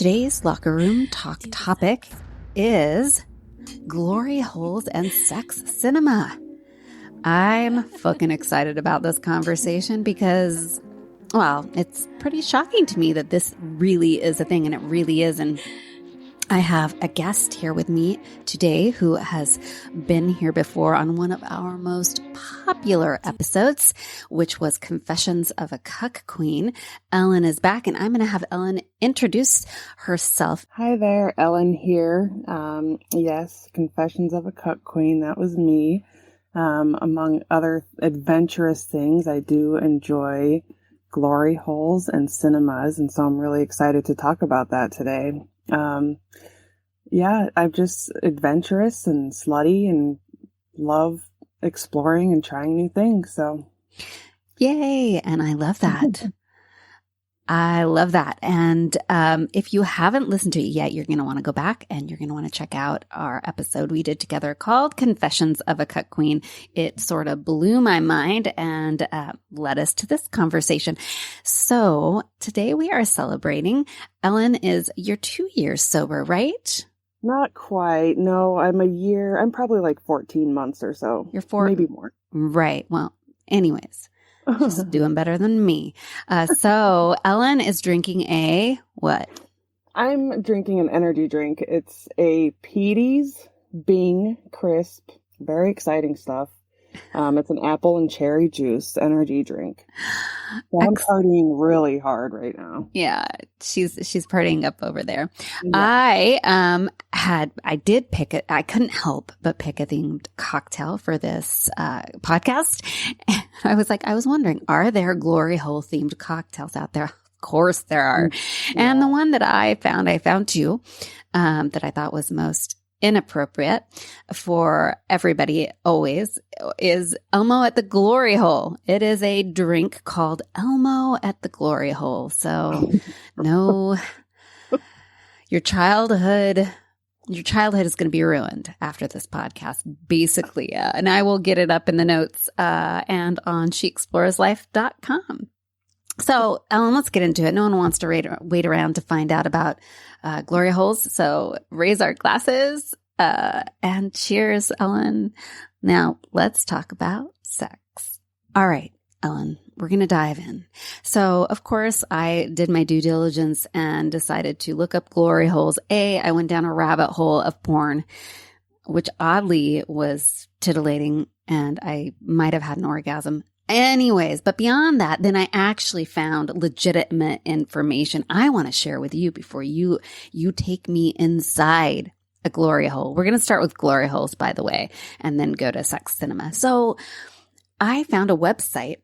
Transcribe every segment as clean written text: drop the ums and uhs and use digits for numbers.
Today's locker room talk topic is glory holes and sex cinema. I'm fucking excited about this conversation because, well, it's pretty shocking to me that this really is a thing, and it really is. And I have a guest here with me today who has been here before on one of our most popular episodes, which was Confessions of a Cuckquean. Ellen is back, and I'm going to have Ellen introduce herself. Hi there, Ellen here. Yes, Confessions of a Cuckquean, that was me. Among other adventurous things, I do enjoy glory holes and cinemas, and so I'm really excited to talk about that today. Yeah, I'm just adventurous and slutty and love exploring and trying new things. So, yay. And I love that. I love that. And if you haven't listened to it yet, you're going to want to go back and you're going to want to check out our episode we did together called Confessions of a Cuckquean. It sort of blew my mind and led us to this conversation. So today we are celebrating. Ellen, you're 2 years sober, right? Not quite. No, I'm probably like 14 months or so. You're 4. Maybe more. Right. Well, anyways. She's doing better than me. So Ellen is drinking a what? I'm drinking an energy drink. It's a Petey's Bing Crisp. Very exciting stuff. It's an apple and cherry juice energy drink. So I'm partying really hard right now. Yeah, she's partying up over there. Yeah. I did pick it. I couldn't help but pick a themed cocktail for this podcast. And I was wondering, are there glory hole themed cocktails out there? Of course there are. Yeah. And the one that I found two that I thought was most inappropriate for everybody always is Elmo at the Glory Hole. It is a drink called Elmo at the Glory Hole. So no, your childhood is going to be ruined after this podcast, basically. And I will get it up in the notes and on sheexplorerslife.com. So, Ellen, let's get into it. No one wants to wait around to find out about glory holes. So raise our glasses and cheers, Ellen. Now, let's talk about sex. All right, Ellen, we're going to dive in. So, of course, I did my due diligence and decided to look up glory holes. I went down a rabbit hole of porn, which oddly was titillating, and I might have had an orgasm. Anyways, but beyond that, then I actually found legitimate information I want to share with you before you take me inside a glory hole. We're going to start with glory holes, by the way, and then go to sex cinema. So I found a website.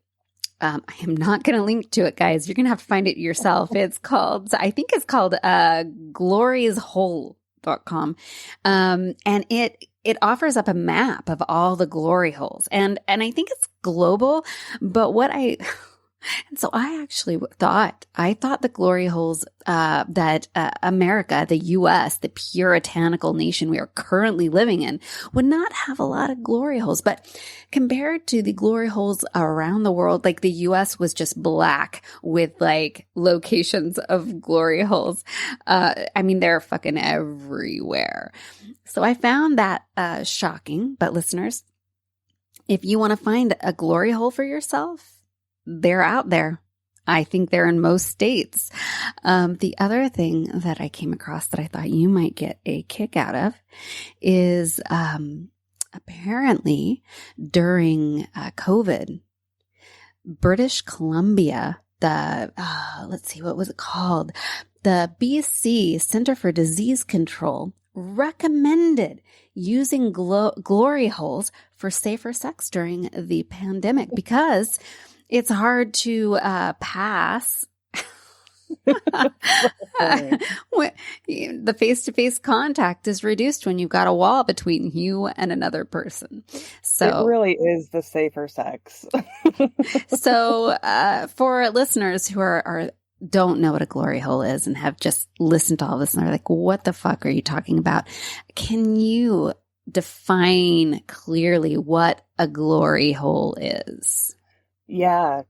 I am not going to link to it, guys. You're going to have to find it yourself. I think it's called glorieshole.com. And it offers up a map of all the glory holes. And I think it's global, but and so I actually thought the glory holes, that America, the U.S., the puritanical nation we are currently living in, would not have a lot of glory holes. But compared to the glory holes around the world, like the U.S. was just black with like locations of glory holes. They're fucking everywhere. So I found that shocking. But listeners, if you want to find a glory hole for yourself, they're out there. I think they're in most states. The other thing that I came across that I thought you might get a kick out of is apparently during COVID, British Columbia, let's see, what was it called? The BC Center for Disease Control recommended using glory holes for safer sex during the pandemic because it's hard to pass the face-to-face contact is reduced when you've got a wall between you and another person. So it really is the safer sex. So for listeners who don't know what a glory hole is and have just listened to all this and they're like, what the fuck are you talking about? Can you define clearly what a glory hole is? Yeah.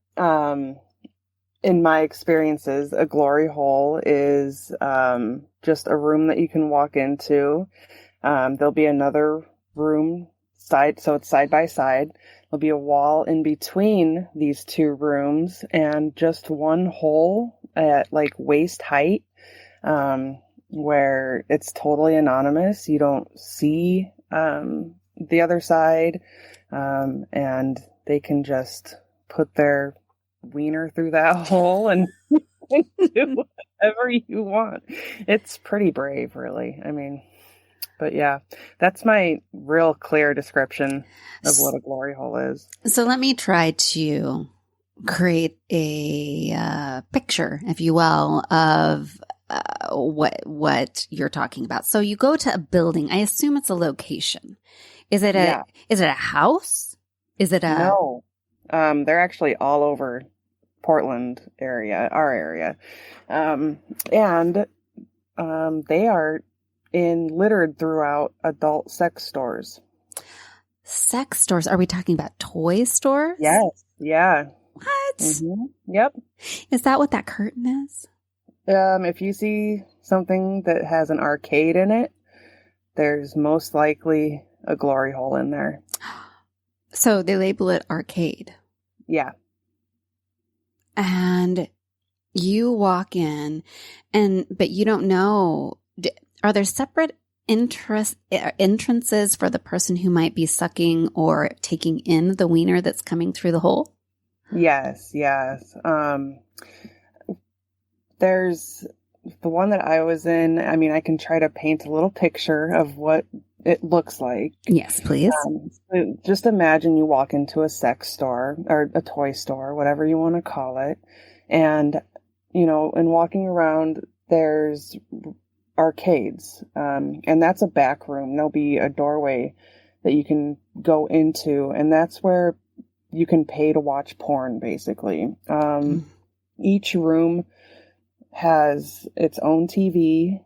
in my experiences, a glory hole is just a room that you can walk into. There'll be another room so it's side by side. There'll be a wall in between these two rooms and just one hole at like waist height, where it's totally anonymous. You don't see the other side, and they can just put their wiener through that hole and do whatever you want. It's pretty brave, really. I mean, but yeah, that's my real clear description of what a glory hole is. So let me try to create a picture, if you will, of what you're talking about. So you go to a building. I assume it's a location. Is it a house? Is it a No. They're actually all over Portland area, our area. And they are littered throughout adult sex stores. Sex stores? Are we talking about toy stores? Yes. Yeah. What? Mm-hmm. Yep. Is that what that curtain is? If you see something that has an arcade in it, there's most likely a glory hole in there. So they label it arcade. Yeah. And you walk in, but you don't know. Are there separate entrances for the person who might be sucking or taking in the wiener that's coming through the hole? Yes. There's the one that I was in. I mean, I can try to paint a little picture of what it looks like. Yes, please. So just imagine you walk into a sex store or a toy store, whatever you want to call it. And, in walking around, there's arcades. And that's a back room. There'll be a doorway that you can go into. And that's where you can pay to watch porn, basically. Each room has its own TV.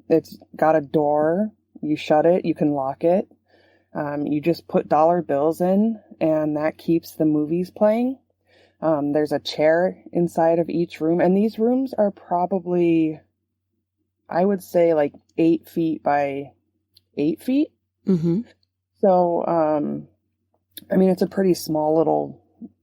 It's got a door. You shut it, you can lock it. You just put dollar bills in, and that keeps the movies playing. There's a chair inside of each room, and these rooms are probably, I would say, like 8 feet by 8 feet. Mm-hmm. So, I mean, it's a pretty small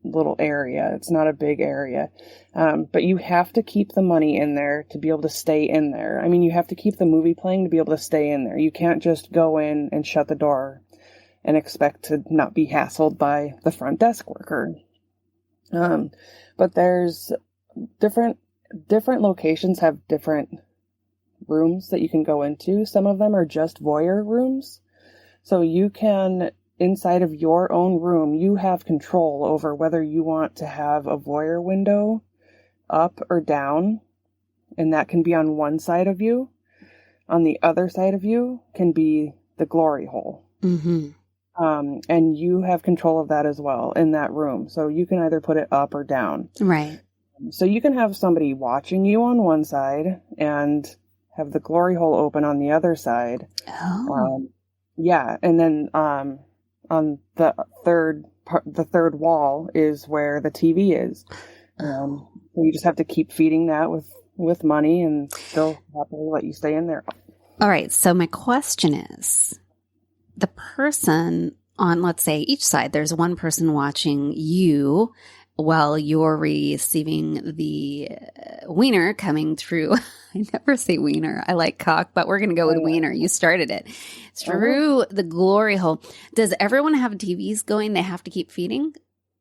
little area. It's not a big area. But you have to keep the money in there to be able to stay in there. I mean, you have to keep the movie playing to be able to stay in there. You can't just go in and shut the door and expect to not be hassled by the front desk worker. But there's different locations have different rooms that you can go into. Some of them are just voyeur rooms. So you can, inside of your own room, you have control over whether you want to have a voyeur window up or down, and that can be on one side of you. On the other side of you can be the glory hole. Mm-hmm. And you have control of that as well in that room. So you can either put it up or down. Right. So you can have somebody watching you on one side and have the glory hole open on the other side. Oh. Yeah. And then, on the third wall is where the TV is. So you just have to keep feeding that with money, and they'll happily let you stay in there. All right. So my question is, the person on, let's say, each side, there's one person watching you while you're receiving the wiener coming through. I never say wiener. I like cock, but we're going to go with wiener. You started it. Through the glory hole. Does everyone have TVs going? They have to keep feeding?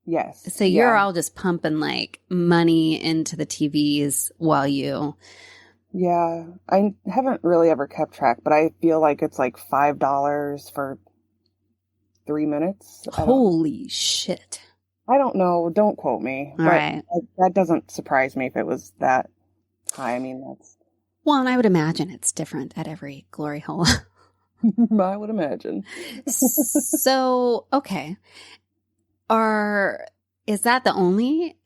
Yes. So you're all just pumping like money into the TVs while you... Yeah. I haven't really ever kept track, but I feel like it's like $5 for 3 minutes. Holy shit. I don't know. Don't quote me. All right. That doesn't surprise me if it was that high. I mean, that's... Well, and I would imagine it's different at every glory hole. I would imagine. So, okay. Is that the only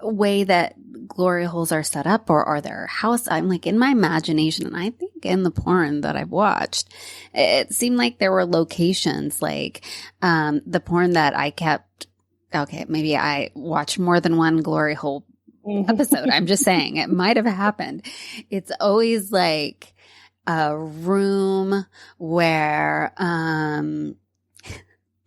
way that glory holes are set up, or are there I'm like, in my imagination, and I think in the porn that I've watched, it seemed like there were locations, like the porn that I kept, okay, maybe I watched more than one glory hole episode. I'm just saying it might have happened. It's always like a room where,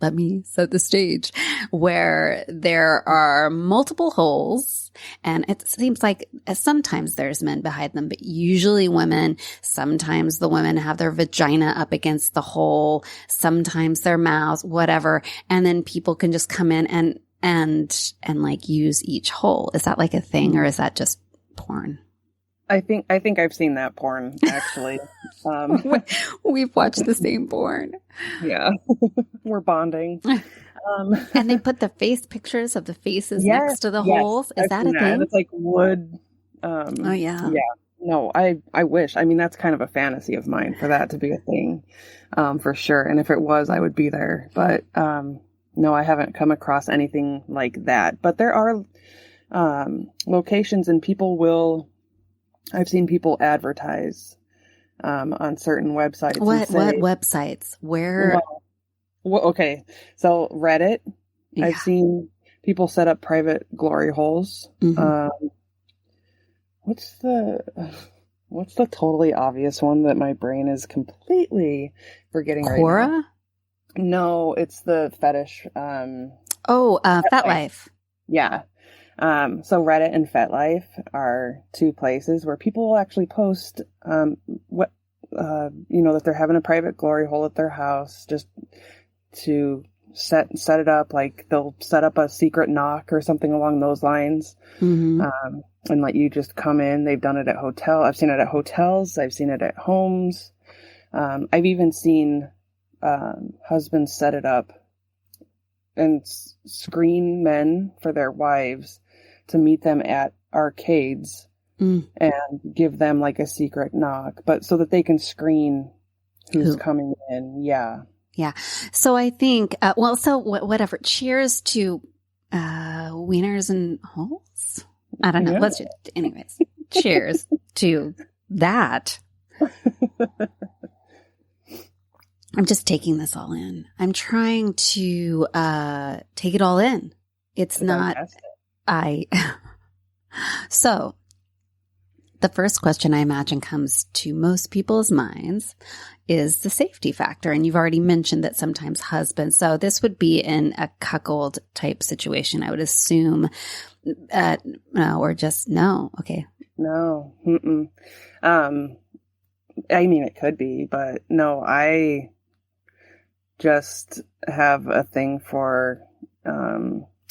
let me set the stage, where there are multiple holes, and it seems like sometimes there's men behind them, but usually women. Sometimes the women have their vagina up against the hole, sometimes their mouths, whatever. And then people can just come in and like use each hole. Is that like a thing, or is that just porn? I think I've seen that porn, actually. We've watched the same porn. Yeah. We're bonding. And they put the face pictures of the faces next to the holes. Is that a thing? It's like wood. Oh, yeah. Yeah. No, I wish. I mean, that's kind of a fantasy of mine for that to be a thing, for sure. And if it was, I would be there. But no, I haven't come across anything like that. But there are locations, and I've seen people advertise on certain websites. What websites? Where? Well, okay, so Reddit. Yeah. I've seen people set up private glory holes. Mm-hmm. What's the totally obvious one that my brain is completely forgetting right now? Quora? No, it's the fetish. FetLife. Yeah. So Reddit and FetLife are two places where people will actually post, that they're having a private glory hole at their house, just to set it up. Like they'll set up a secret knock or something along those lines. Mm-hmm. And let you just come in. They've done it at I've seen it at hotels. I've seen it at homes. I've even seen, husbands set it up and screen men for their wives to meet them at arcades and give them like a secret knock, but so that they can screen who's coming in. Yeah. Yeah. So I think, whatever. Cheers to wieners and holes. I don't know. Yeah. Anyways, cheers to that. I'm just taking this all in. I'm trying to take it all in. It's not. So the first question I imagine comes to most people's minds is the safety factor. And you've already mentioned that sometimes husbands. So this would be in a cuckold type situation, I would assume. Or just no. Okay. No. Mm-mm. I mean, it could be, but no, I just have a thing for,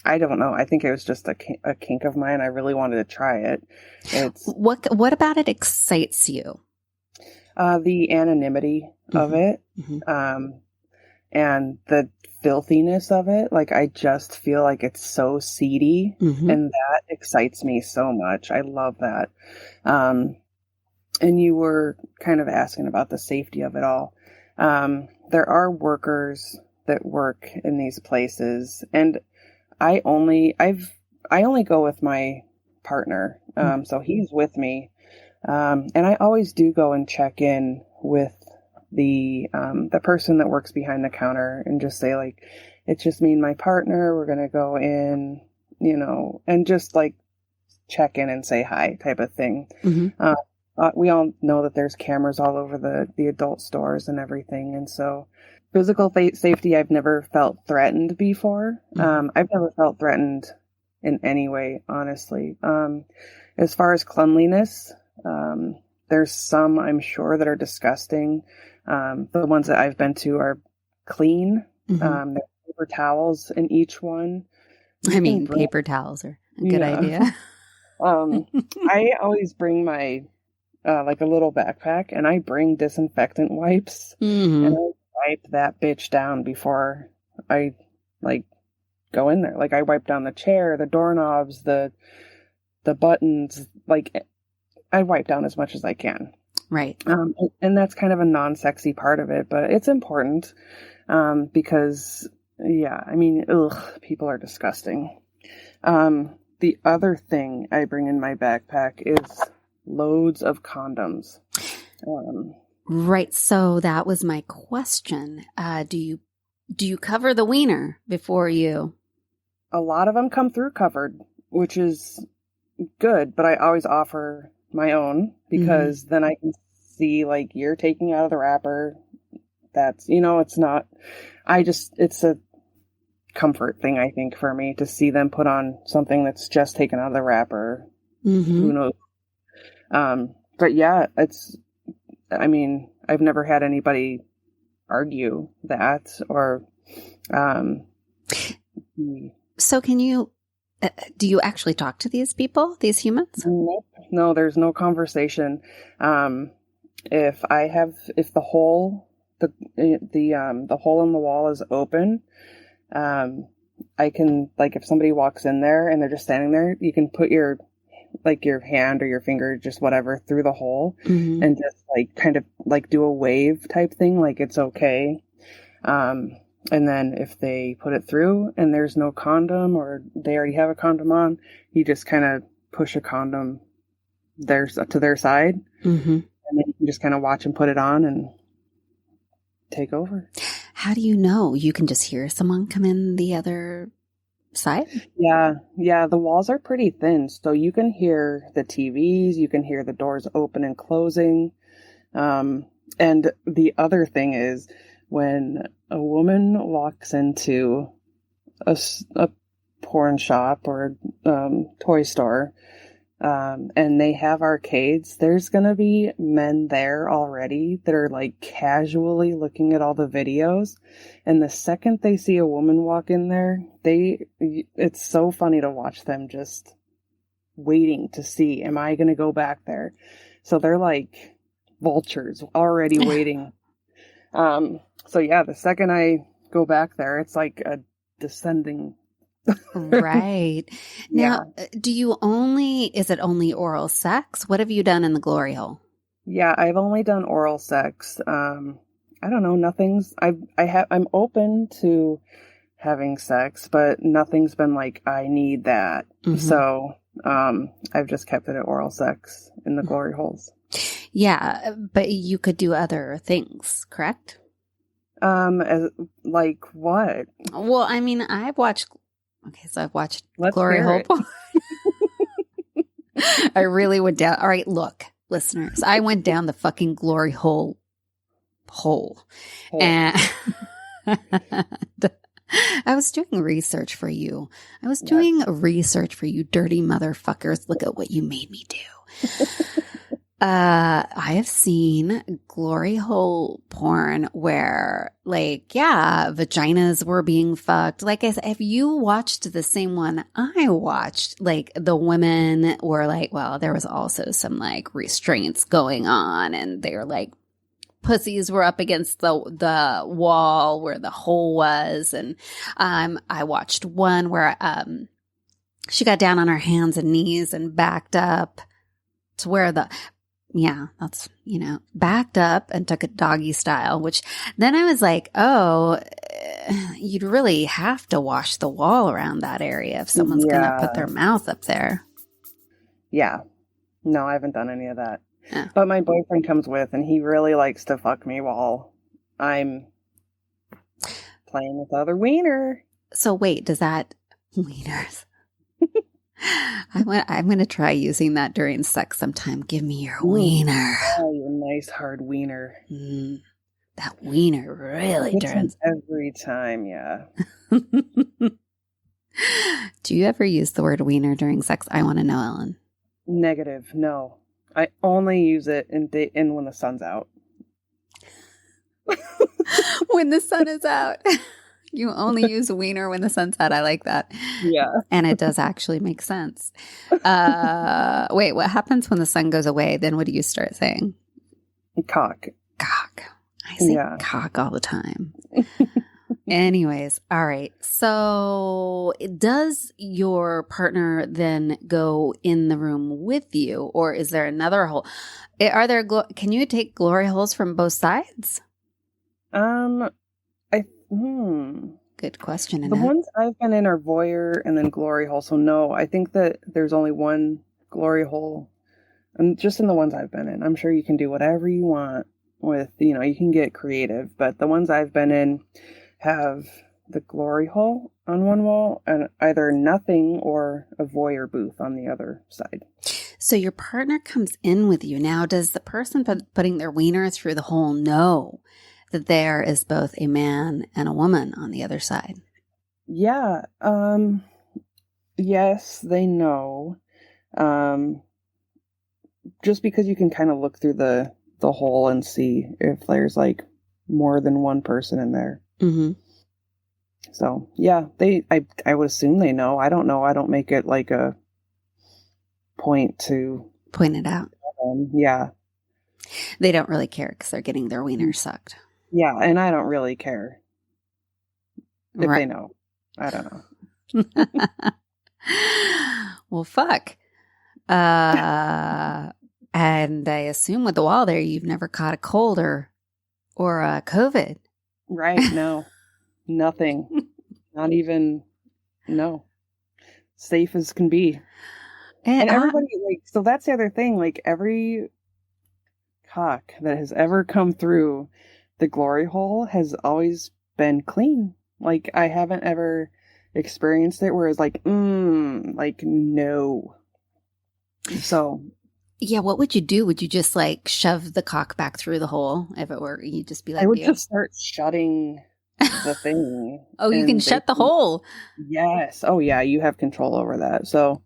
I don't know. I think it was just a kink of mine. I really wanted to try it. What about it excites you? The anonymity of it, and the filthiness of it. Like, I just feel like it's so seedy, and that excites me so much. I love that. And you were kind of asking about the safety of it all. There are workers that work in these places, and I only go with my partner. So he's with me. And I always do go and check in with the person that works behind the counter and just say, like, it's just me and my partner. We're going to go in, and just like check in and say hi type of thing. We all know that there's cameras all over the adult stores and everything. And so physical safety, I've never felt threatened before. I've never felt threatened in any way, honestly. As far as cleanliness, there's some, I'm sure, that are disgusting. The ones that I've been to are clean. There are paper towels in each one. Paper towels are a good idea. I always bring my, like a little backpack, and I bring disinfectant wipes, and I wipe that bitch down before I, like, go in there. Like, I wipe down the chair, the doorknobs, the buttons, like, I wipe down as much as I can. Right. And that's kind of a non-sexy part of it, but it's important, because, yeah, I mean, people are disgusting. The other thing I bring in my backpack is loads of condoms. Right. So that was my question. Do you cover the wiener before you? A lot of them come through covered, which is good, but I always offer my own because then I can see like you're taking out of the wrapper. That's, it's not, it's a comfort thing, I think, for me to see them put on something that's just taken out of the wrapper. Who knows? But yeah, I've never had anybody argue that or, So do you actually talk to these people, these humans? Nope. No, there's no conversation. If the hole, the hole in the wall is open, I can, like, if somebody walks in there and they're just standing there, you can put your hand or your finger, just whatever, through the hole and just like kind of like do a wave type thing, like it's okay. And then if they put it through and there's no condom or they already have a condom on, you just kind of push a condom to their side. And then you can just kind of watch them put it on and take over. How do you know? You can just hear someone come in the other side? Yeah. The walls are pretty thin, so you can hear the TVs, you can hear the doors open and closing. And the other thing is when a woman walks into a porn shop or toy store, and they have arcades, there's going to be men there already that are like casually looking at all the videos. And the second they see a woman walk in there, it's so funny to watch them just waiting to see, am I going to go back there? So they're like vultures already waiting. So yeah, the second I go back there, it's like a descending. Right. Now, is it only oral sex? What have you done in the glory hole? Yeah, I've only done oral sex. I don't know, I'm open to having sex, but nothing's been like, I need that. So, I've just kept it at oral sex in the glory holes. Yeah, but you could do other things, correct? Like what? Well, I've watched glory hole porn. I really went down. All right, look, listeners, I went down the fucking glory hole. And I was doing research for you. Dirty motherfuckers. Look at what you made me do. I have seen glory hole porn where, vaginas were being fucked. Like I said, if you watched the same one I watched, like the women were like, well, there was also some like restraints going on, and they were like, pussies were up against the wall where the hole was, and I watched one where she got down on her hands and knees and backed up to where backed up and took it doggy style, which then I was like, oh, you'd really have to wash the wall around that area if someone's going to put their mouth up there. Yeah. No, I haven't done any of that. Yeah. But my boyfriend comes with, and he really likes to fuck me while I'm playing with other wiener. So wait, does that wieners? I'm going to try using that during sex sometime. Give me your wiener. Oh, your nice hard wiener. That wiener really turns every time. Yeah. Do you ever use the word wiener during sex? I want to know, Ellen. Negative. No, I only use it in when the sun's out. When the sun is out. You only use wiener when the sun's out. I like that. Yeah. And it does actually make sense. Wait, what happens when the sun goes away? Then what do you start saying? Cock. I say cock all the time. Anyways, all right. So does your partner then go in the room with you, or is there another hole? Can you take glory holes from both sides? Good question. The ones I've been in are voyeur and then glory hole. So no, I think that there's only one glory hole. And just in the ones I've been in, I'm sure you can do whatever you want with, you can get creative. But the ones I've been in have the glory hole on one wall and either nothing or a voyeur booth on the other side. So your partner comes in with you. Now, does the person putting their wiener through the hole know that there is both a man and a woman on the other side? Yeah. Yes, they know. Just because you can kind of look through the hole and see if there's like more than one person in there. Mm-hmm. So yeah, I would assume they know. I don't know. I don't make it like a point to point it out. Yeah. They don't really care because they're getting their wiener sucked. Yeah, and I don't really care if they know. I don't know. Well, fuck. And I assume with the wall there, you've never caught a cold or a COVID. Right. No, nothing. Not even, no. Safe as can be. And everybody, like, so that's the other thing. Like, every cock that has ever come through the glory hole has always been clean. Like, I haven't ever experienced it where it's like, like, no. So. Yeah, what would you do? Would you just like shove the cock back through the hole if it were? You'd just be like, I would just start shutting the thing. Oh, you can shut the hole. Yes. Oh, yeah. You have control over that. So,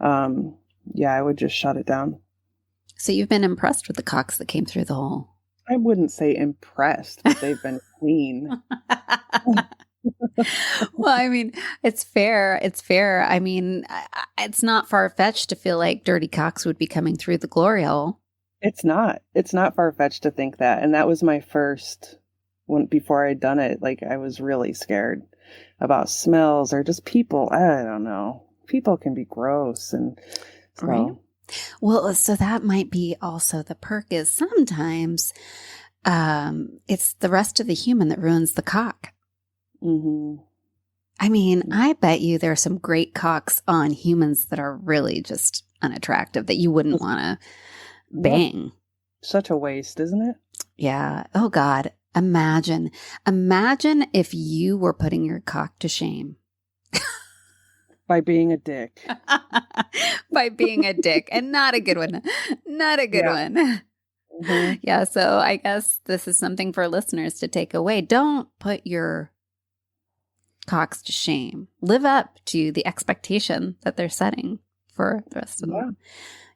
yeah, I would just shut it down. So you've been impressed with the cocks that came through the hole? I wouldn't say impressed, but they've been clean. Well, I mean, it's fair. It's fair. I mean, it's not far-fetched to feel like dirty cocks would be coming through the glory hole. It's not. It's not far-fetched to think that. And that was my first one before I'd done it. Like, I was really scared about smells or just people. I don't know. People can be gross. And so. Right. Well, so that might be also the perk is sometimes it's the rest of the human that ruins the cock. Mm-hmm. I mean, I bet you there are some great cocks on humans that are really just unattractive that you wouldn't want to bang. Such a waste, isn't it? Yeah. Oh, God. Imagine if you were putting your cock to shame. By being a dick. By being a dick. And not a good one. Not a good one. Mm-hmm. Yeah. So I guess this is something for listeners to take away. Don't put your cocks to shame. Live up to the expectation that they're setting for the rest of them.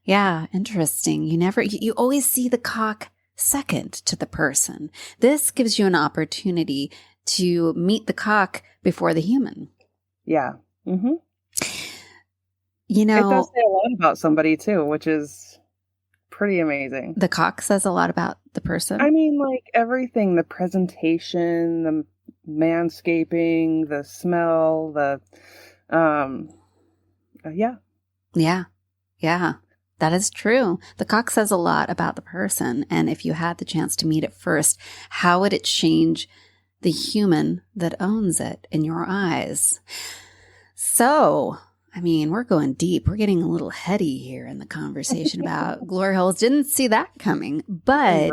Yeah. Interesting. You always see the cock second to the person. This gives you an opportunity to meet the cock before the human. Yeah. Mm-hmm. You know, it does say a lot about somebody too, which is pretty amazing. The cock says a lot about the person. I mean, like everything, the presentation, the manscaping, the smell, yeah. That is true. The cock says a lot about the person. And if you had the chance to meet it first, how would it change the human that owns it in your eyes? So, I mean, we're going deep. We're getting a little heady here in the conversation about glory holes. Didn't see that coming, but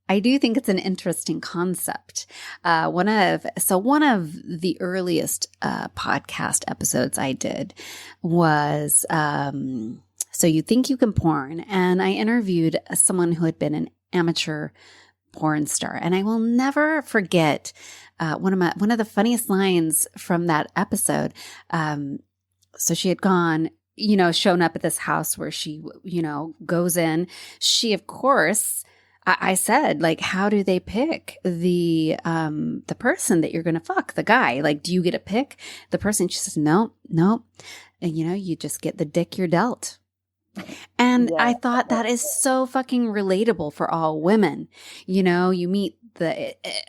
I do think it's an interesting concept. One of the earliest podcast episodes I did was So You Think You Can Porn, and I interviewed someone who had been an amateur porn star, and I will never forget one of the funniest lines from that episode. So she had gone, shown up at this house where she, goes in. She, of course, I said, like, how do they pick the person that you're going to fuck, the guy? Like, do you get to pick the person? She says, no. And, you just get the dick you're dealt. And I thought that is so fucking relatable for all women. You meet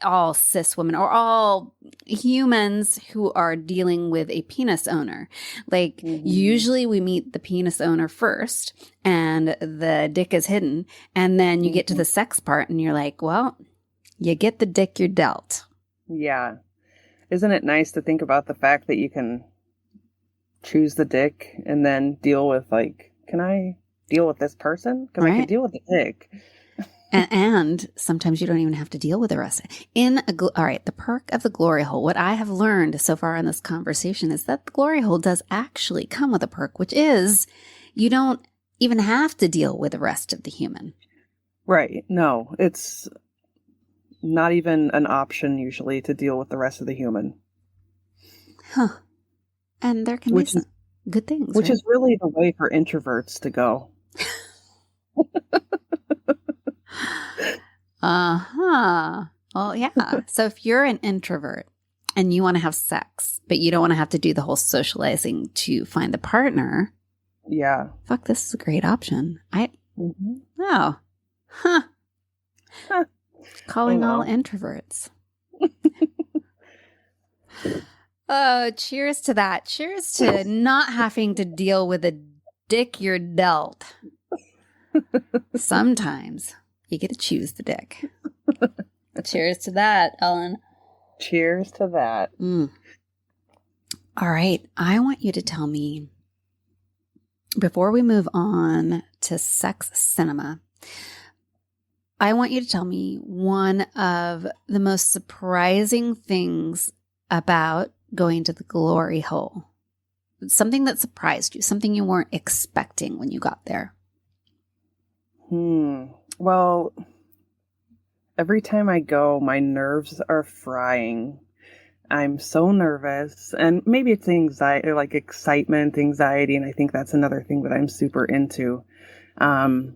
all cis women or all humans who are dealing with a penis owner. Like usually we meet the penis owner first and the dick is hidden. And then you get to the sex part and you're like, well, you get the dick you're dealt. Yeah. Isn't it nice to think about the fact that you can choose the dick and then deal with like, can I deal with this person? Because I can deal with the dick. And sometimes you don't even have to deal with the rest. All right, the perk of the glory hole. What I have learned so far in this conversation is that the glory hole does actually come with a perk, which is you don't even have to deal with the rest of the human. Right. No, it's not even an option usually to deal with the rest of the human. Huh. And there can be some good things. Which right? is really the way for introverts to go. Uh-huh. Well, yeah. So if you're an introvert and you want to have sex, but you don't want to have to do the whole socializing to find the partner. Yeah. Fuck, this is a great option. Mm-hmm. Oh. Huh. Calling all introverts. Oh, cheers to that. Cheers to not having to deal with a dick you're dealt. Sometimes you get to choose the dick. Cheers to that, Ellen. Cheers to that. All right. I want you to tell me, before we move on to sex cinema, I want you to tell me one of the most surprising things about going to the glory hole. Something that surprised you, something you weren't expecting when you got there. Well, every time I go, my nerves are frying. I'm so nervous, and maybe it's anxiety, or like excitement, anxiety, and I think that's another thing that I'm super into. But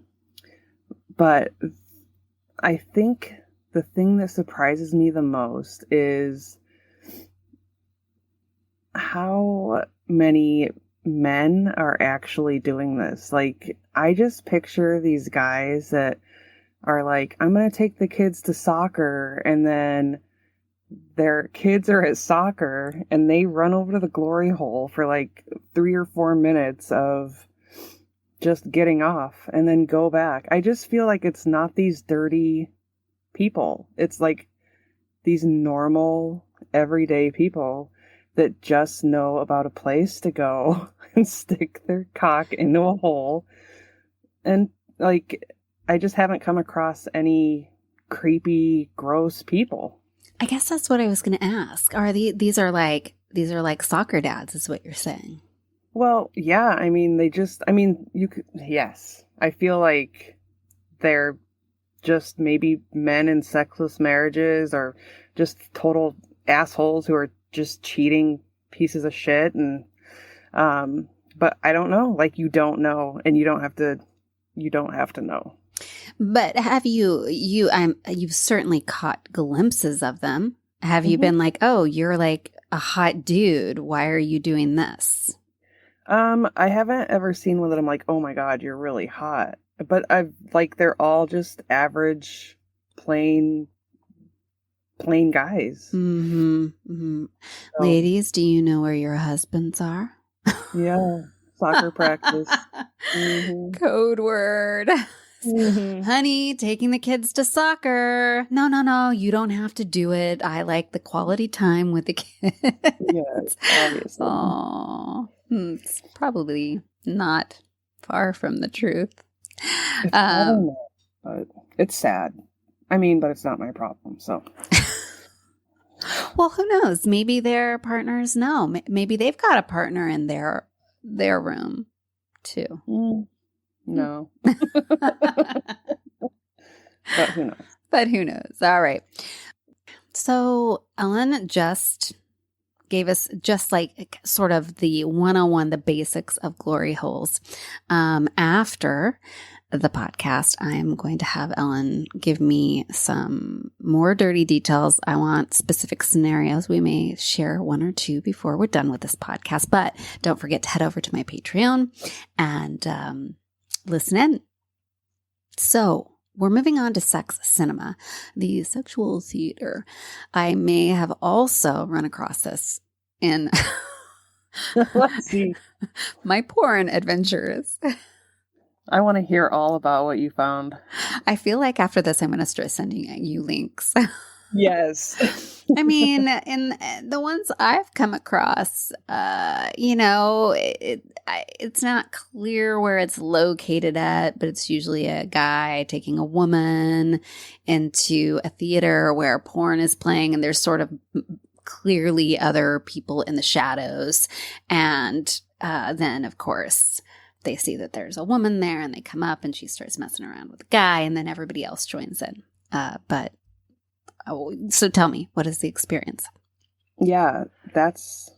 I think the thing that surprises me the most is how many men are actually doing this. Like, I just picture these guys that are like, I'm going to take the kids to soccer, and then their kids are at soccer and they run over to the glory hole for like 3 or 4 minutes of just getting off and then go back. I just feel like it's not these dirty people. It's like these normal, everyday people that just know about a place to go and stick their cock into a hole. And like, I just haven't come across any creepy, gross people. I guess that's what I was going to ask. Are these are like soccer dads, is what you're saying? Well, yeah. I mean, you could, yes. I feel like they're just maybe men in sexless marriages or just total assholes who are just cheating pieces of shit. And, but I don't know. Like, you don't know, and you don't have to know. But have you've certainly caught glimpses of them. Have you been like, oh, you're like a hot dude. Why are you doing this? I haven't ever seen one that I'm like, oh my God, you're really hot. But they're all just average, plain guys. Mm-hmm. Mm-hmm. So, ladies, do you know where your husbands are? Yeah. Soccer practice. Code word. Honey, taking the kids to soccer. No, you don't have to do it. I like the quality time with the kids. Yes, obviously. Oh, it's probably not far from the truth. It's not, but it's sad. I mean, but it's not my problem, so. Well, who knows? Maybe their partners know. Maybe they've got a partner in their room, too. No. But who knows? All right. So Ellen just gave us just like sort of the 101, the basics of glory holes. After the podcast, I'm going to have Ellen give me some more dirty details. I want specific scenarios. We may share one or two before we're done with this podcast, but don't forget to head over to my Patreon and listen in. So we're moving on to sex cinema, the sexual theater. I may have also run across this in let's see, my porn adventures. I want to hear all about what you found. I feel like after this, I'm going to start sending you links. Yes. I mean, in the ones I've come across, it's not clear where it's located at, but it's usually a guy taking a woman into a theater where porn is playing, and there's sort of clearly other people in the shadows. And then, of course, they see that there's a woman there, and they come up, and she starts messing around with the guy, and then everybody else joins in. So tell me, what is the experience? Yeah, that's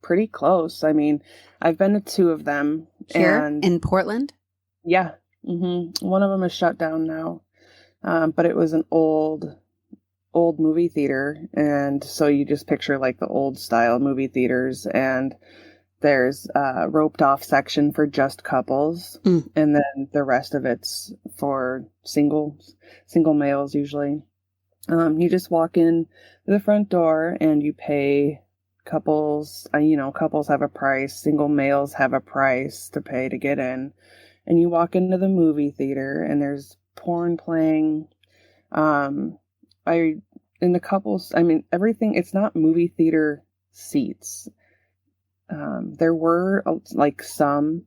pretty close. I mean, I've been to 2 of them. Here and in Portland? Yeah. One of them is shut down now. But it was an old movie theater. And so you just picture like the old style movie theaters, and there's a roped off section for just couples. And then the rest of it's for single males usually. You just walk in the front door and you pay. Couples, couples have a price, single males have a price to pay to get in. And you walk into the movie theater and there's porn playing. In the couples, I mean, everything, it's not movie theater seats. There were like some,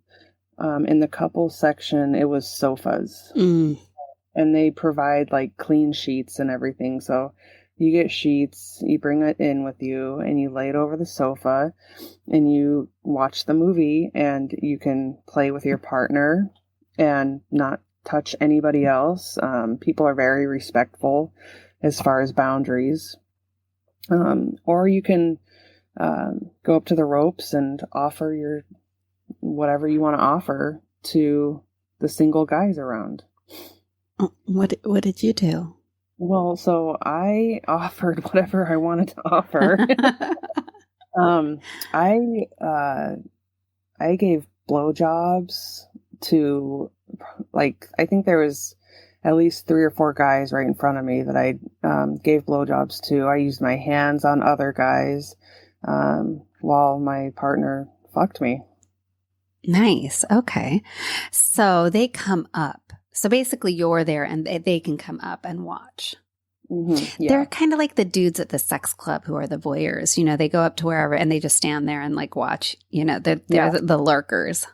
in the couple section, it was sofas. And they provide like clean sheets and everything. So you get sheets, you bring it in with you, and you lay it over the sofa, and you watch the movie, and you can play with your partner and not touch anybody else. People are very respectful as far as boundaries. Or you can go up to the ropes and offer your whatever you want to offer to the single guys around. What did you do? Well, so I offered whatever I wanted to offer. I gave blowjobs to, like, I think there was at least 3 or 4 guys right in front of me that I gave blowjobs to. I used my hands on other guys while my partner fucked me. Nice. Okay. So they come up. So basically you're there and they can come up and watch. Yeah. They're kind of like the dudes at the sex club who are the voyeurs. They go up to wherever and they just stand there and like watch. They're the lurkers.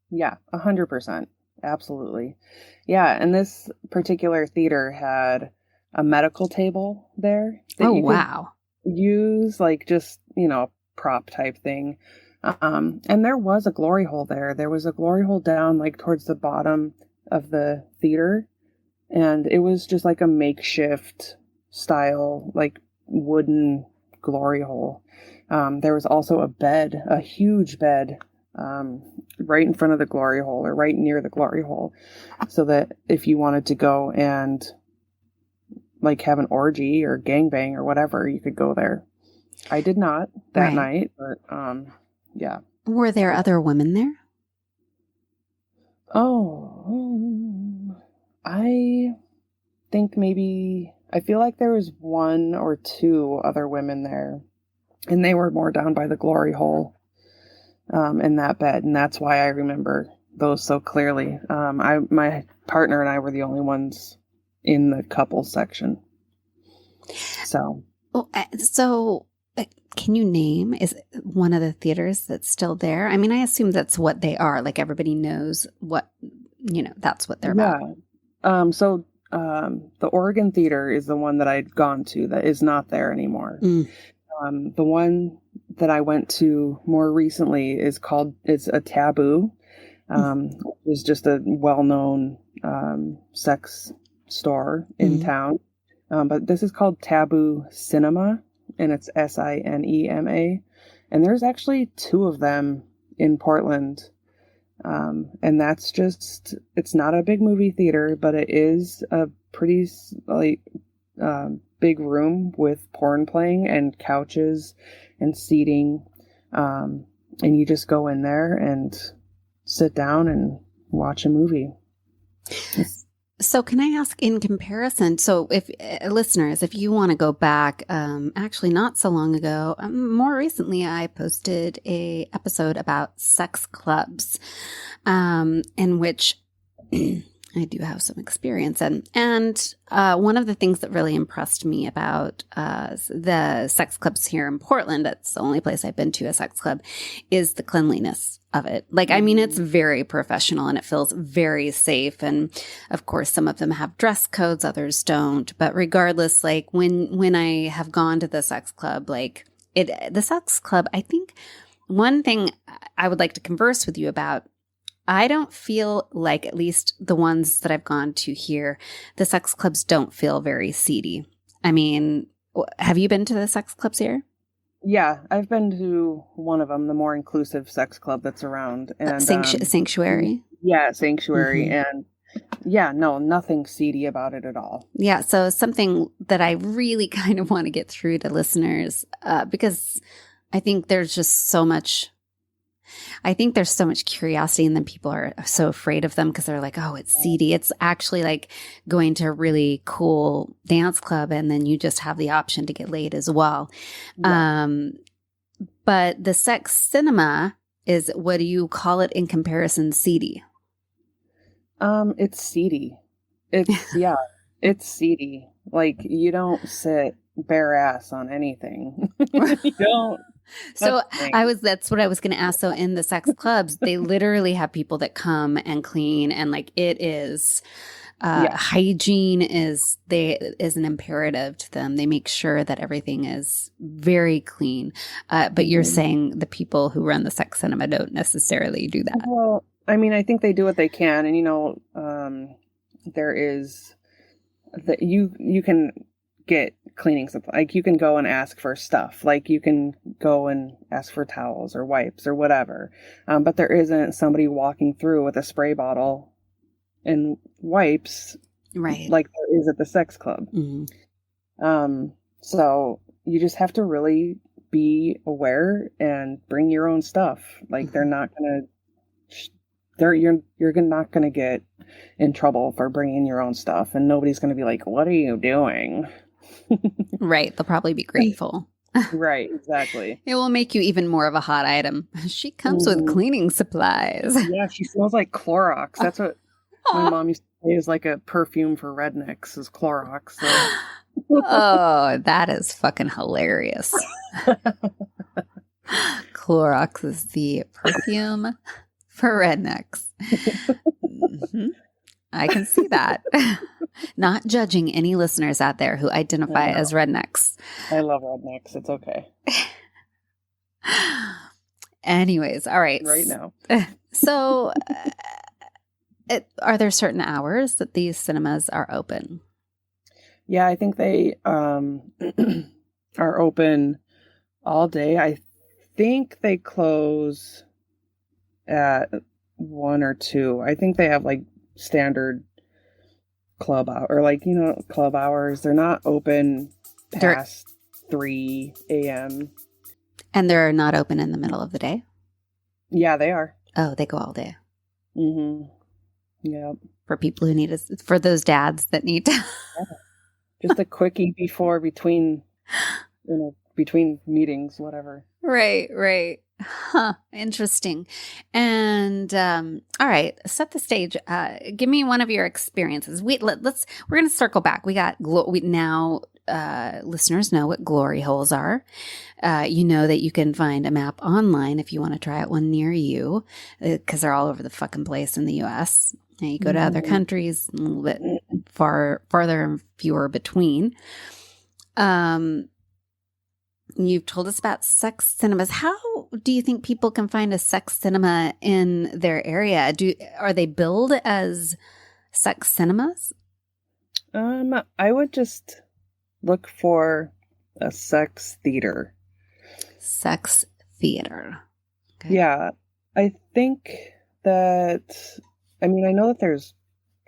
Yeah, 100%. Absolutely. Yeah, and this particular theater had a medical table there. Oh, wow. Use like just, prop type thing. And there was a glory hole there. There was a glory hole down like towards the bottom of the theater, and it was just like a makeshift style, like wooden glory hole. There was also a huge bed, right in front of the glory hole, or right near the glory hole, so that if you wanted to go and like have an orgy or gangbang or whatever, you could go there. I did not that night, but yeah. Were there other women there? Oh, I think I feel like there was 1 or 2 other women there, and they were more down by the glory hole in that bed, and that's why I remember those so clearly. My partner and I were the only ones in the couple section. So can you name, is one of the theaters that's still there? I mean, I assume that's what they are. Like everybody knows what, that's what they're about. So the Oregon Theater is the one that I'd gone to that is not there anymore. The one that I went to more recently it's a Taboo. It's just a well-known sex store in town. But this is called Taboo Cinema, and it's SINEMA. And there's actually 2 of them in Portland. And that's just, it's not a big movie theater, but it is a pretty big room with porn playing and couches and seating. And you just go in there and sit down and watch a movie. So can I ask, in comparison, so if listeners, if you want to go back, actually not so long ago, more recently, I posted a episode about sex clubs, in which I do have some experience. And one of the things that really impressed me about the sex clubs here in Portland, that's the only place I've been to a sex club, is the cleanliness of it. Like, I mean, it's very professional and it feels very safe. And of course, some of them have dress codes, others don't. But regardless, like when I have gone to the sex club, like the sex club, I think one thing I would like to converse with you about, I don't feel like, at least the ones that I've gone to here, the sex clubs don't feel very seedy. I mean, have you been to the sex clubs here? Yeah, I've been to one of them, the more inclusive sex club that's around. And Sanctuary? Yeah, Sanctuary. And yeah, no, nothing seedy about it at all. Yeah, so something that I really kind of want to get through to listeners, because I think there's just so much curiosity, and then people are so afraid of them because they're like, oh, it's seedy. It's actually like going to a really cool dance club, and then you just have the option to get laid as well. Yeah. But the sex cinema is, what do you call it in comparison, seedy? It's seedy. It's seedy. Like, you don't sit bare ass on anything. You don't. So that's what I was going to ask. So in the sex clubs, they literally have people that come and clean, and like it is, hygiene is an imperative to them. They make sure that everything is very clean. But you're saying the people who run the sex cinema don't necessarily do that. Well, I mean, I think they do what they can, and there is that you can get cleaning supply. Like, you can go and ask for stuff. Like, you can go and ask for towels or wipes or whatever. But there isn't somebody walking through with a spray bottle and wipes, right, like there is at the sex club. So you just have to really be aware and bring your own stuff. Like, they're not gonna you're not gonna get in trouble for bringing your own stuff, and nobody's gonna be like, what are you doing? Right. They'll probably be grateful. Right. Exactly. It will make you even more of a hot item. She comes with cleaning supplies. Yeah. She smells like Clorox. That's what my mom used to say is like a perfume for rednecks, is Clorox. So. Oh, that is fucking hilarious. Clorox is the perfume for rednecks. I can see that. Not judging any listeners out there who identify as rednecks. I love rednecks. It's okay. Anyways, all right. Right now. So, are there certain hours that these cinemas are open? Yeah, I think they are open all day. I think they close at 1 or 2. I think they have like standard club hour, or like, club hours. They're not open past 3 a.m. And they're not open in the middle of the day? Yeah, they are. Oh, they go all day. Yep. For people who need us, for those dads that need to. Just a quickie between meetings, whatever. Right. Huh. Interesting. And all right, set the stage. Give me one of your experiences. We're going to circle back. Listeners know what glory holes are. You know that you can find a map online if you want to try out one near you, because they're all over the fucking place in the U.S. And you go to other countries, a little bit farther and fewer between. You've told us about sex cinemas. How do you think people can find a sex cinema in their area? Are they billed as sex cinemas? I would just look for a sex theater. Sex theater. Okay. Yeah. I think that, I know that there's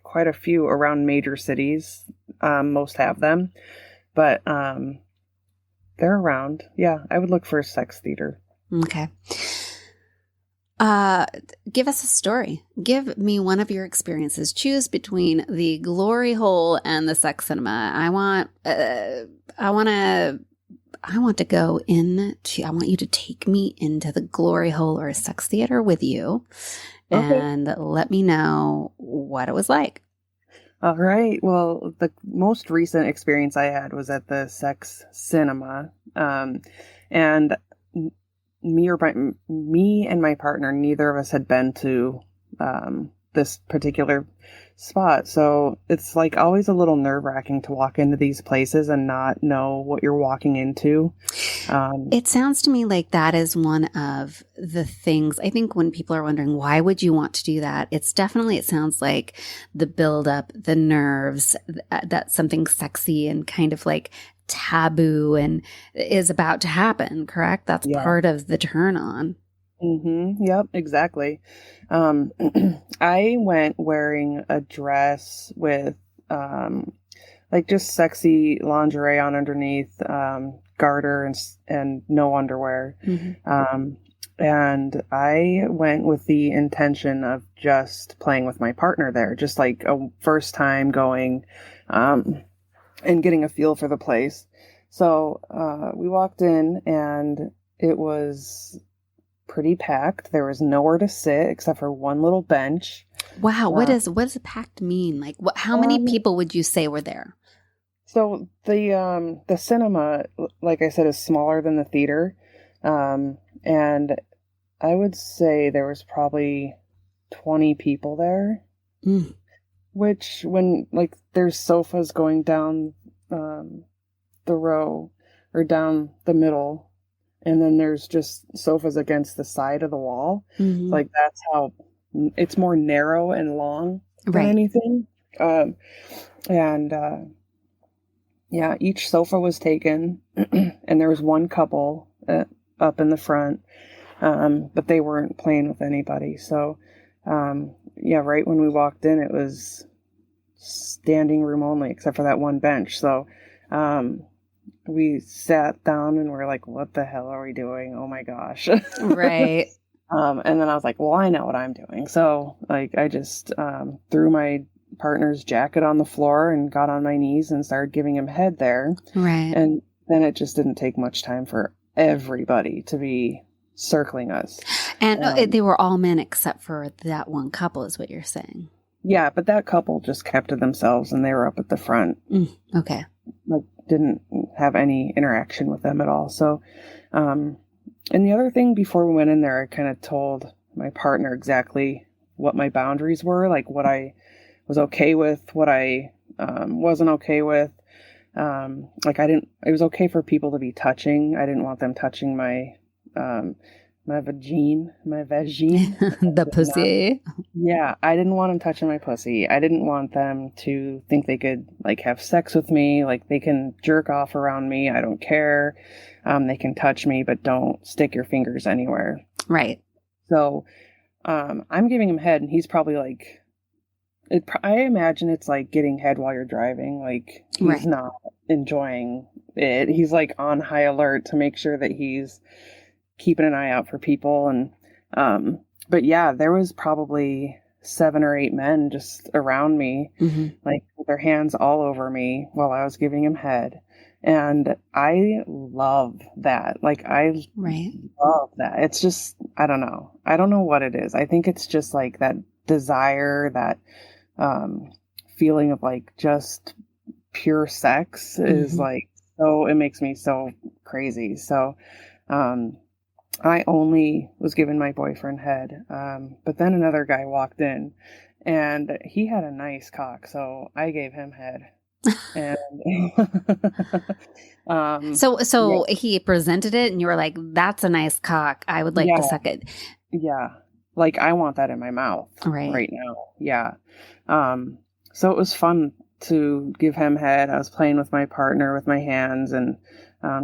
quite a few around major cities. Most have them, but they're around. Yeah, I would look for a sex theater. Okay. Give us a story. Give me one of your experiences. Choose between the glory hole and the sex cinema. I want you to take me into the glory hole or a sex theater with you, and let me know what it was like. All right. Well, the most recent experience I had was at the Sex Cinema. And me and my partner, neither of us had been to this particular spot. So it's like always a little nerve-wracking to walk into these places and not know what you're walking into. It sounds to me like that is one of the things. I think when people are wondering, why would you want to do that? It's definitely, it sounds like the buildup, the nerves, that something sexy and kind of like taboo and is about to happen, correct? That's Yeah. part of the turn on. Mm-hmm. Yep, exactly. I went wearing a dress with like just sexy lingerie on underneath, garter and no underwear. Mm-hmm. And I went with the intention of just playing with my partner there, just like a first time going, and getting a feel for the place. So we walked in and it was pretty packed. There was nowhere to sit except for one little bench. Wow. What does packed mean? Like how many people would you say were there? So the cinema, like I said, is smaller than the theater. And I would say there was probably 20 people there. Mm. Which when like there's sofas going down the row or down the middle, and then there's just sofas against the side of the wall. Mm-hmm. Like that's how it's more narrow and long than Right. anything. And yeah, each sofa was taken, and there was one couple up in the front, but they weren't playing with anybody. So yeah, right when we walked in, it was standing room only, except for that one bench. So we sat down and we're like, what the hell are we doing? Oh my gosh. Right. And then I was like, well, I know what I'm doing. So like I just threw my partner's jacket on the floor and got on my knees and started giving him head there. Right. And then it just didn't take much time for everybody to be circling us. And they were all men except for that one couple is what you're saying. Yeah, but that couple just kept to themselves and they were up at the front. Okay. Like didn't have any interaction with them at all. So, and the other thing before we went in there, I kind of told my partner exactly what my boundaries were, like what I was okay with, what I wasn't okay with. Like it was okay for people to be touching. I didn't want them touching my vagine. The pussy. Yeah, I didn't want them touching my pussy. I didn't want them to think they could like have sex with me. Like they can jerk off around me. I don't care. They can touch me, but don't stick your fingers anywhere. Right. So I'm giving him head, and he's probably like, I imagine it's like getting head while you're driving. Like he's not enjoying it. He's like on high alert to make sure that he's keeping an eye out for people. And but yeah, there was probably 7 or 8 men just around me, like with their hands all over me while I was giving him head. And I love that. Like I love that. It's just, I don't know. I don't know what it is. I think it's just like that desire, that feeling of like just pure sex is like, so it makes me so crazy. So, I only was giving my boyfriend head. But then another guy walked in and he had a nice cock. So I gave him head. And so he presented it and you were like, that's a nice cock. I would like to suck it. Yeah. Like I want that in my mouth right now. Yeah. So it was fun to give him head. I was playing with my partner with my hands and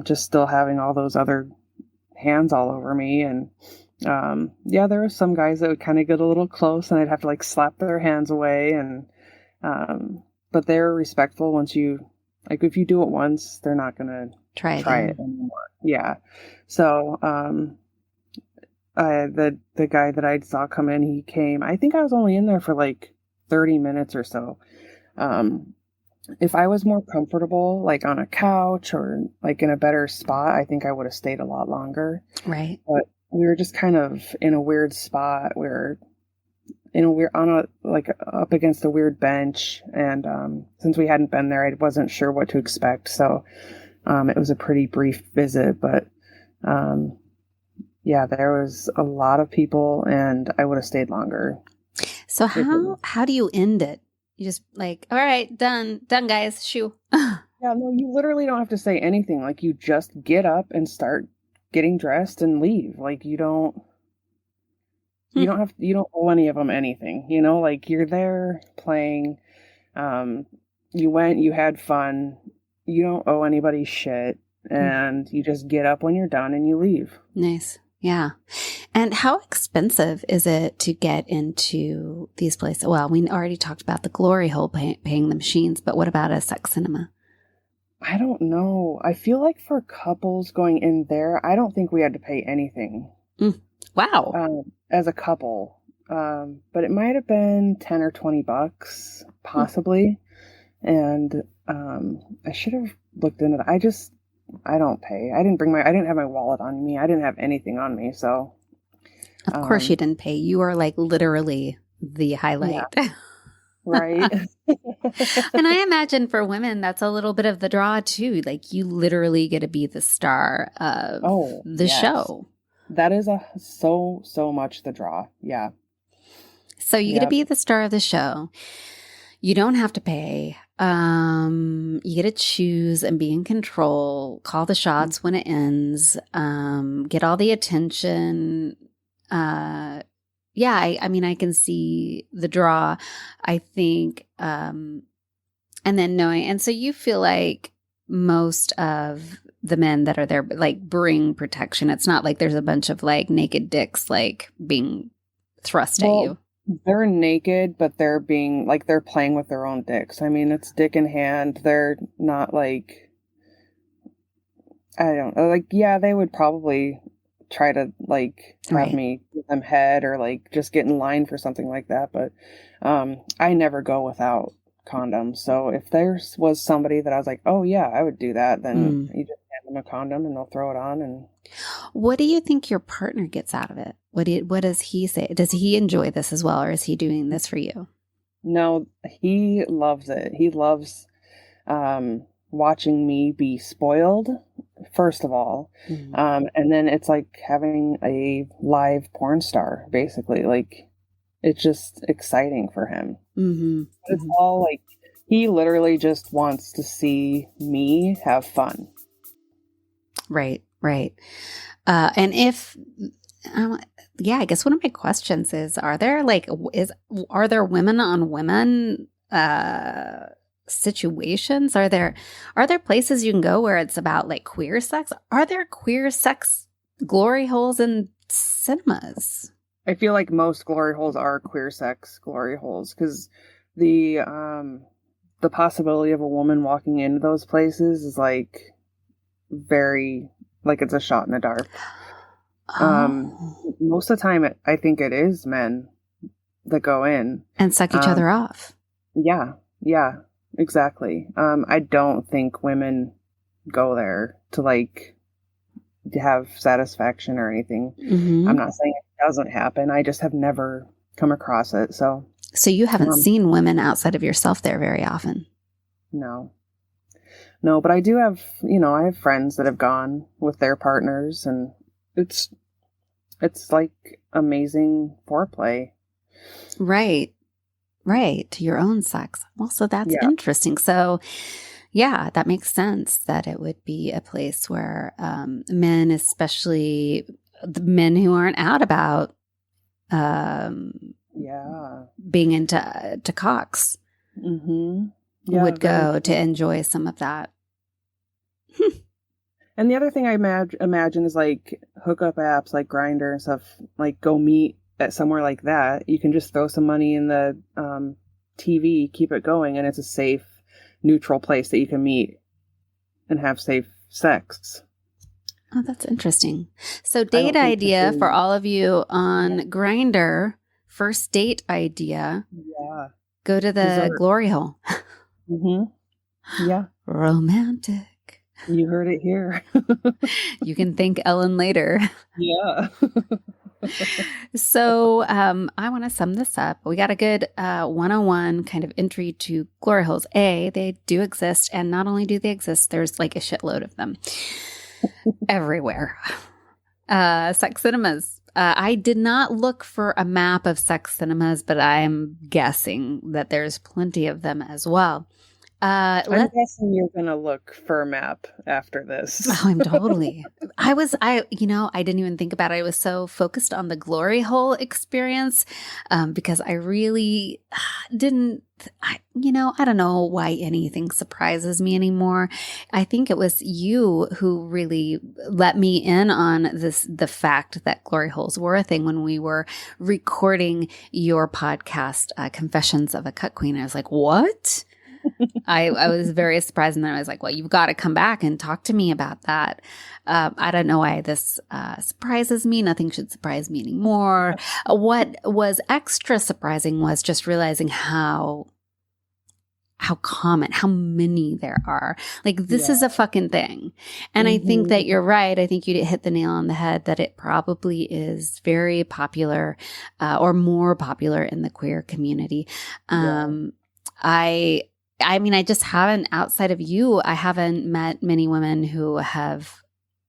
just still having all those other hands all over me. And yeah, there were some guys that would kind of get a little close and I'd have to like slap their hands away. And but they're respectful once you, like if you do it once, they're not going to try it anymore. Yeah. So the guy that I saw come in, he came, I think I was only in there for like 30 minutes or so. If I was more comfortable, like on a couch or like in a better spot, I think I would have stayed a lot longer. Right. But we were just kind of in a weird spot where we're on up against a weird bench, and since we hadn't been there, I wasn't sure what to expect. So it was a pretty brief visit, but yeah, there was a lot of people, and I would have stayed longer. So how do you end it? You just like, all right, done, guys, shoo. Yeah, no, you literally don't have to say anything. Like, you just get up and start getting dressed and leave. Like, you don't owe any of them anything, like, you're there playing. You went, you had fun. You don't owe anybody shit, and you just get up when you're done and you leave. Nice. Yeah. And how expensive is it to get into these places? Well, we already talked about the glory hole paying the machines, but what about a sex cinema? I don't know. I feel like for couples going in there, I don't think we had to pay anything. Wow. As a couple. But it might have been $10 or $20, possibly. And I should have looked into that. I don't pay. I didn't have my wallet on me. I didn't have anything on me. So of course you didn't pay. You are like literally the highlight. Yeah. Right. And I imagine for women, that's a little bit of the draw too. Like, you literally get to be the star of the show. That is so much the draw. Yeah. So you get to be the star of the show. You don't have to pay. You get to choose and be in control, call the shots when it ends, get all the attention. I mean, I can see the draw, I think. And then and so you feel like most of the men that are there, like, bring protection. It's not like there's a bunch of like naked dicks, like, being thrust at you. They're naked, but they're being like, they're playing with their own dicks. I mean, it's dick in hand. They're not like, I don't know. Like, yeah, they would probably try to like have me give them head or like just get in line for something like that. But I never go without condoms. So if there was somebody that I was like, oh yeah, I would do that, then you just hand them a condom and they'll throw it on. And what do you think your partner gets out of it? What does he say? Does he enjoy this as well, or is he doing this for you? No, he loves it. He loves watching me be spoiled, first of all. And then it's like having a live porn star, basically. Like, it's just exciting for him. It's all like, he literally just wants to see me have fun. Right. And if, I guess one of my questions is, are there women on women situations? Are there places you can go where it's about like queer sex? Are there queer sex glory holes in cinemas? I feel like most glory holes are queer sex glory holes, because the possibility of a woman walking into those places is like very, like, it's a shot in the dark. Most of the time, I think it is men that go in and suck each other off. Yeah, exactly. I don't think women go there to like to have satisfaction or anything. I'm not saying it doesn't happen. I just have never come across it. So you haven't seen women outside of yourself there very often? No, but I do have, I have friends that have gone with their partners, and it's like amazing foreplay. Right. To your own sex. Well, so that's interesting. So yeah, that makes sense that it would be a place where men, especially the men who aren't out about being into cocks, would go to enjoy some of that. And the other thing I imagine is like hookup apps like Grindr and stuff, like go meet at somewhere like that. You can just throw some money in the TV, keep it going, and it's a safe, neutral place that you can meet and have safe sex. Oh, that's interesting. So date idea for all of you on Grindr, first date idea. Yeah. Go to the glory hole. Yeah. Romantic. You heard it here. You can thank Ellen later. Yeah. So I want to sum this up. We got a good 101 kind of entry to glory holes. They do exist. And not only do they exist, there's like a shitload of them everywhere. Sex cinemas. I did not look for a map of sex cinemas, but I'm guessing that there's plenty of them as well. I'm guessing you're going to look for a map after this. Oh, I'm totally. I didn't even think about it. I was so focused on the glory hole experience because I really didn't, I don't know why anything surprises me anymore. I think it was you who really let me in on the fact that glory holes were a thing when we were recording your podcast, Confessions of a Cuckquean. I was like, what? I was very surprised, and then I was like, well, you've got to come back and talk to me about that. I don't know why this surprises me. Nothing should surprise me anymore. What was extra surprising was just realizing how common, how many there are. Like, this is a fucking thing. And I think that you're right. I think you hit the nail on the head that it probably is very popular or more popular in the queer community. I mean, I just haven't, outside of you, I haven't met many women who have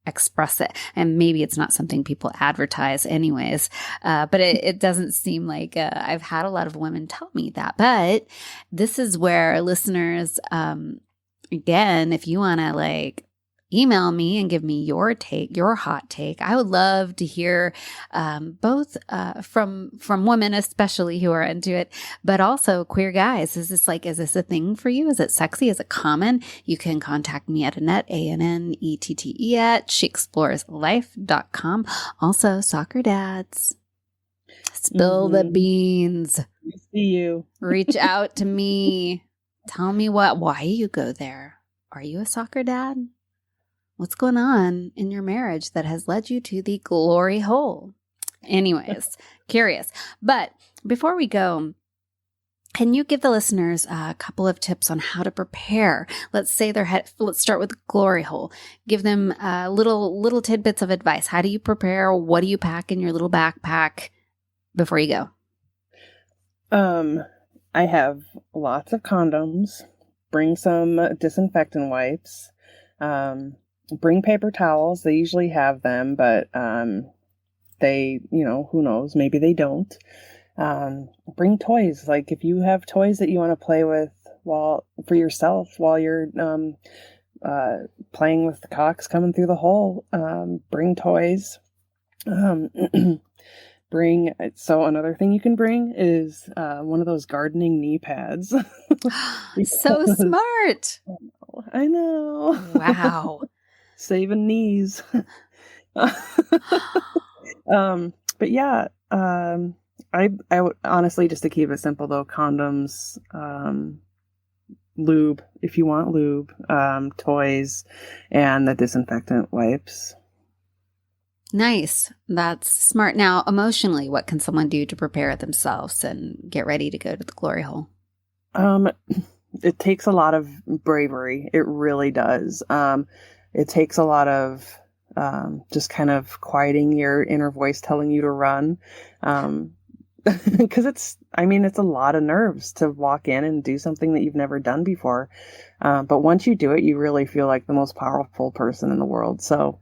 expressed it. And maybe it's not something people advertise anyways, but it doesn't seem like I've had a lot of women tell me that. But this is where listeners, again, if you want to like email me and give me your hot take. I would love to hear both from women, especially who are into it, but also queer guys. Is this a thing for you? Is it sexy? Is it common? You can contact me at Annette, ANNETTE at sheexploreslife.com. Also, soccer dads. Spill the beans. We see you. Reach out to me. Tell me why you go there. Are you a soccer dad? What's going on in your marriage that has led you to the glory hole? Anyways, curious. But before we go, can you give the listeners a couple of tips on how to prepare? Let's say let's start with the glory hole. Give them little tidbits of advice. How do you prepare? What do you pack in your little backpack before you go? I have lots of condoms. Bring some disinfectant wipes. Bring paper towels. They usually have them, but they, who knows? Maybe they don't. Bring toys. Like if you have toys that you want to play with for yourself while you're playing with the cocks coming through the hole, bring toys. So another thing you can bring is one of those gardening knee pads. So smart. I know. Wow. Saving knees. But yeah, I would honestly, just to keep it simple though, condoms, lube, if you want lube, toys, and the disinfectant wipes. Nice. That's smart. Now, emotionally, what can someone do to prepare themselves and get ready to go to the glory hole? It takes a lot of bravery. It really does. It takes a lot of just kind of quieting your inner voice telling you to run. Because it's a lot of nerves to walk in and do something that you've never done before. But once you do it, you really feel like the most powerful person in the world. So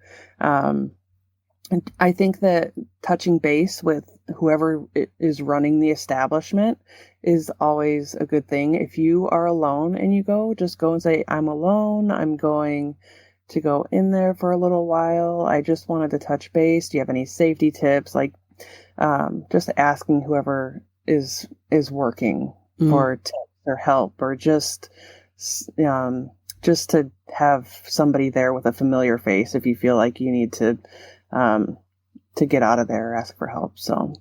and I think that touching base with whoever is running the establishment is always a good thing. If you are alone and you go, just go and say, I'm alone. I'm going to go in there for a little while. I just wanted to touch base. Do you have any safety tips? Like, just asking whoever is working for tips or help, or just to have somebody there with a familiar face if you feel like you need to get out of there or ask for help. So,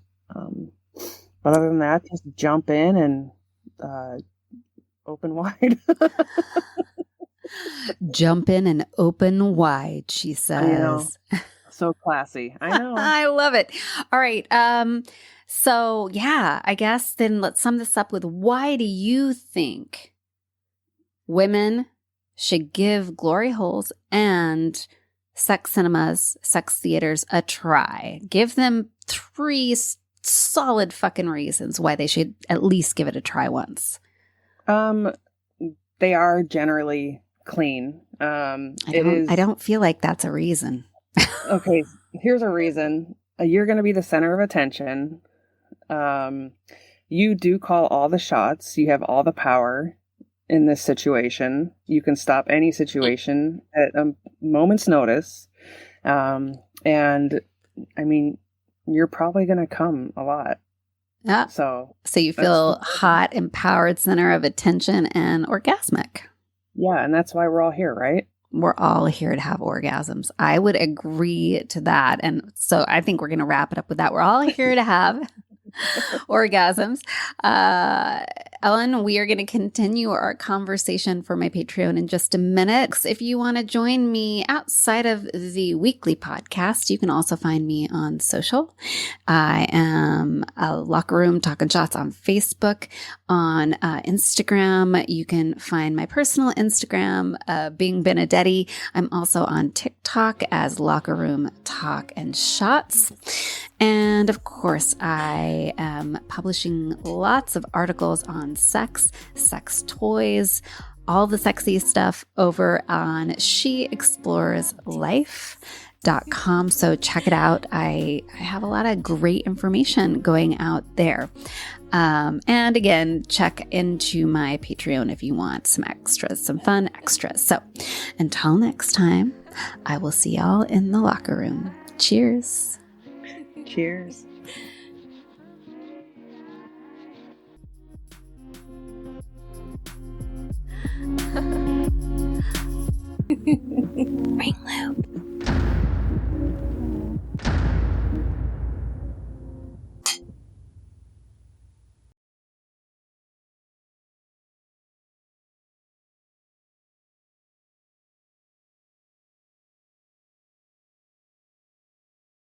but other than that, just jump in and open wide. Jump in and open wide, she says. I know. So classy. I know. I love it. All right. So yeah, I guess then let's sum this up with, why do you think women should give glory holes and sex cinemas, sex theaters a try. Give them 3 solid fucking reasons why they should at least give it a try once. They are generally clean. I don't feel like that's a reason. Okay, here's a reason. You're going to be the center of attention. You do call all the shots. You have all the power in this situation. You can stop any situation at a moment's notice. And I mean, you're probably going to come a lot. Yeah. So you feel hot, empowered, center of attention, and orgasmic. Yeah, and that's why we're all here, right? We're all here to have orgasms. I would agree to that. And so I think we're going to wrap it up with that. We're all here to have orgasms. Ellen, we are going to continue our conversation for my Patreon in just a minute. If you want to join me outside of the weekly podcast, you can also find me on social. I am a Locker Room Talking Shots on Facebook. On Instagram, you can find my personal Instagram, Bing Benedetti. I'm also on TikTok as Locker Room Talk and Shots. And of course, I am publishing lots of articles on sex toys, all the sexy stuff over on sheexploreslife.com. So check it out. I have a lot of great information going out there. And again, check into my Patreon if you want some extras, some fun extras. So until next time, I will see y'all in the locker room. Cheers. Cheers. Right.